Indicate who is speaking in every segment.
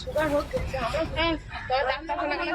Speaker 1: Sugar হচ্ছে হ্যাঁ ডাক্তারখানা গেলে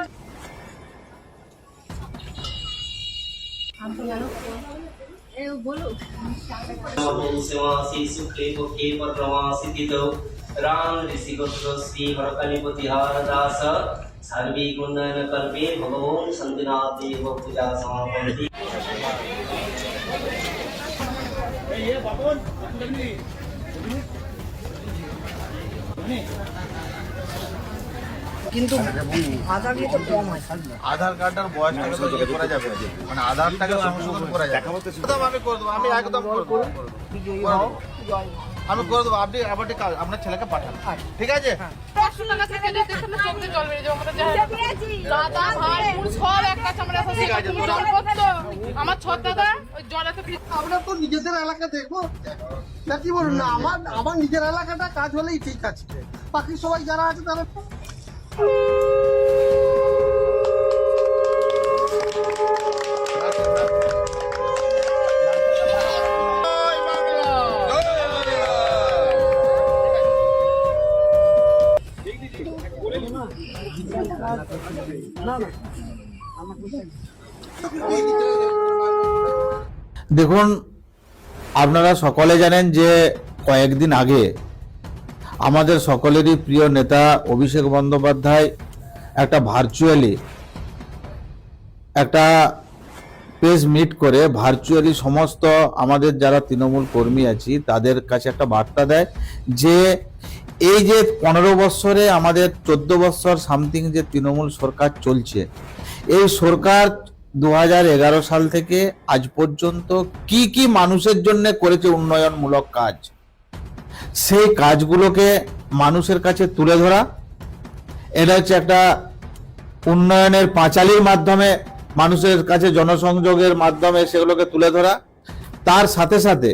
Speaker 1: কিন্তু আধার নিয়ে তো কম হয়।
Speaker 2: আধার কার্ডটার বয়সটাকে তো ইয়ে করা যাবে, মানে আধারটাকে সংশোধন করা যাবে। আমি করে দেবো, আমি একদম করে দেবো, আমি করে দেবো। আপনি আবার আপনার ছেলেকে পাঠান, ঠিক আছে?
Speaker 1: আমার ছোট দাদা জলে তো
Speaker 3: আমরা তো নিজেদের এলাকা দেখবো না, কি বলুন না, আমার নিজের এলাকাটা কাজ হলেই ঠিক আছে, বাকি সবাই যারা আছে তারা
Speaker 4: দেখুন, আপনারা সকলে জানেন যে কয়েকদিন আগে আমাদের সকলেরই প্রিয় নেতা অভিষেক বন্দ্যোপাধ্যায় একটা ভার্চুয়ালি একটা প্রেস মিট করে ভার্চুয়ালি সমস্ত আমাদের যারা তৃণমূল কর্মী আছি তাদের কাছে একটা বার্তা দেয় যে এই যে 15 বছরে আমাদের 14 বছর সামথিং যে তৃণমূল সরকার চলছে, এই সরকার 2011 সাল থেকে আজ পর্যন্ত কি কি মানুষের জন্য করেছে উন্নয়নমূলক কাজ, সেই কাজগুলোকে মানুষের কাছে তুলে ধরা। এটা হচ্ছে একটা উন্নয়নের পাঁচালির মাধ্যমে মানুষের কাছে জনসংযোগের মাধ্যমে সেগুলোকে তুলে ধরা। তার সাথে সাথে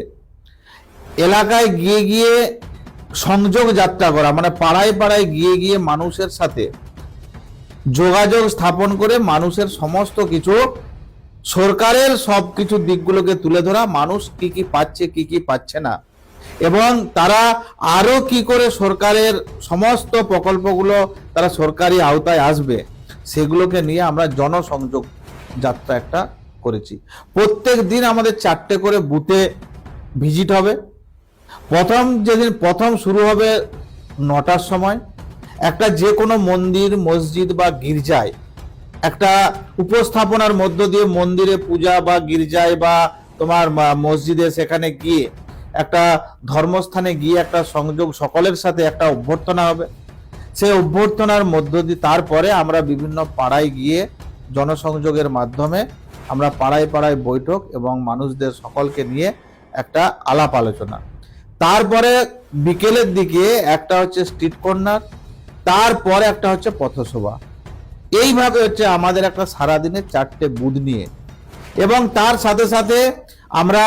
Speaker 4: এলাকায় গিয়ে গিয়ে সংযোগ যাত্রা করা, মানে পাড়ায় পাড়ায় গিয়ে গিয়ে মানুষের সাথে যোগাযোগ স্থাপন করে মানুষের সমস্ত কিছু, সরকারের সব কিছু দিকগুলোকে তুলে ধরা, মানুষ কি কি পাচ্ছে কি কি পাচ্ছে না, এবং তারা আরো কি করে সরকারের সমস্ত প্রকল্পগুলো তারা সরকারি আওতায় আসবে, সেগুলোকে নিয়ে আমরা জনসংযোগ যাত্রা একটা করেছি। প্রত্যেক দিন আমাদের 4টে করে বুথে ভিজিট হবে। যেদিন প্রথম শুরু হবে 9টার সময়, একটা যে কোনো মন্দির, মসজিদ বা গির্জায় একটা উপস্থাপনার মধ্য দিয়ে মন্দিরে পূজা বা গির্জায় বা তোমার মসজিদে সেখানে গিয়ে একটা ধর্মস্থানে গিয়ে একটা সংযোগ, সকলের সাথে একটা অভ্যর্থনা হবে। সেই অভ্যর্থনার মধ্য দিয়ে তারপরে আমরা বিভিন্ন পাড়ায় গিয়ে জনসংযোগের মাধ্যমে আমরা পাড়ায় পাড়ায় বৈঠক এবং মানুষদের সকলকে নিয়ে একটা আলাপ আলোচনা। তারপরে বিকেলের দিকে একটা হচ্ছে স্ট্রিট কর্নার, তারপরে একটা হচ্ছে পথসভা। এইভাবে হচ্ছে আমাদের একটা সারাদিনের 4টে বুথ নিয়ে, এবং তার সাথে সাথে আমরা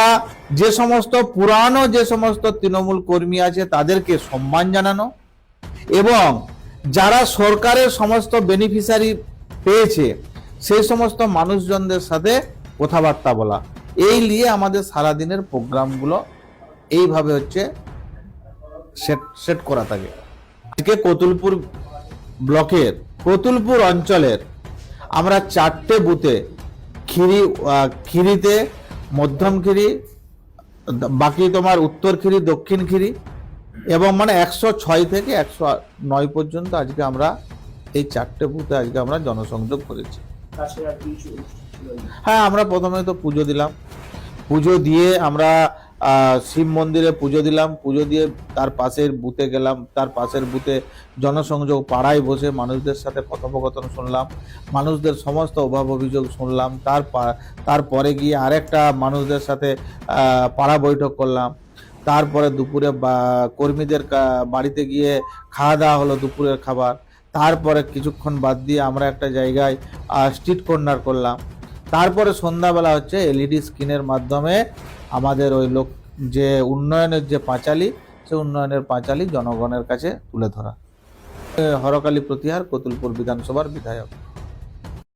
Speaker 4: যে সমস্ত পুরানো যে সমস্ত তৃণমূল কর্মী আছে তাদেরকে সম্মান জানানো, এবং যারা সরকারের সমস্ত বেনিফিশিয়ারি পেয়েছে সেই সমস্ত মানুষজনদের সাথে কথাবার্তা বলা। এই নিয়ে আমাদের সারাদিনের প্রোগ্রামগুলো এইভাবে হচ্ছে সেট করা থাকে। আজকে কতুলপুর ব্লকের কতুলপুর অঞ্চলের আমরা 4টে বুথে খিরিতে, মধ্যমখিরি, বাকি তোমার উত্তরখিরি, দক্ষিণখিরি, এবং মানে 106 থেকে 109 পর্যন্ত আজকে আমরা এই 4টে বুথে আজকে আমরা জনসংযোগ করেছি। হ্যাঁ, আমরা প্রথমে তো পুজো দিলাম, পুজো দিয়ে আমরা শিব মন্দিরে পুজো দিলাম, পুজো দিয়ে তার পাশের বুথে গেলাম, তার পাশের বুথে জনসংযোগ, পাড়ায় বসে মানুষদের সাথে কথোপকথন শুনলাম, মানুষদের সমস্ত অভাব অভিযোগ শুনলাম। তারপরে গিয়ে আরেকটা মানুষদের সাথে পাড়া বৈঠক করলাম। তারপরে দুপুরে কর্মীদের বাড়িতে গিয়ে খাওয়া দাওয়া হলো, দুপুরের খাবার। তারপরে কিছুক্ষণ বাদ দিয়ে আমরা একটা জায়গায় স্ট্রিট কর্নার করলাম। তারপরে সন্ধ্যাবেলা হচ্ছে এলইডি স্ক্রিনের মাধ্যমে আমাদের ওই যে উন্নয়নের যে পাঁচালী, সে উন্নয়নের পাঁচালী জনগণের কাছে তুলে ধরা। হরকালী প্রতিহার কতুলপুর বিধানসভার বিধায়ক।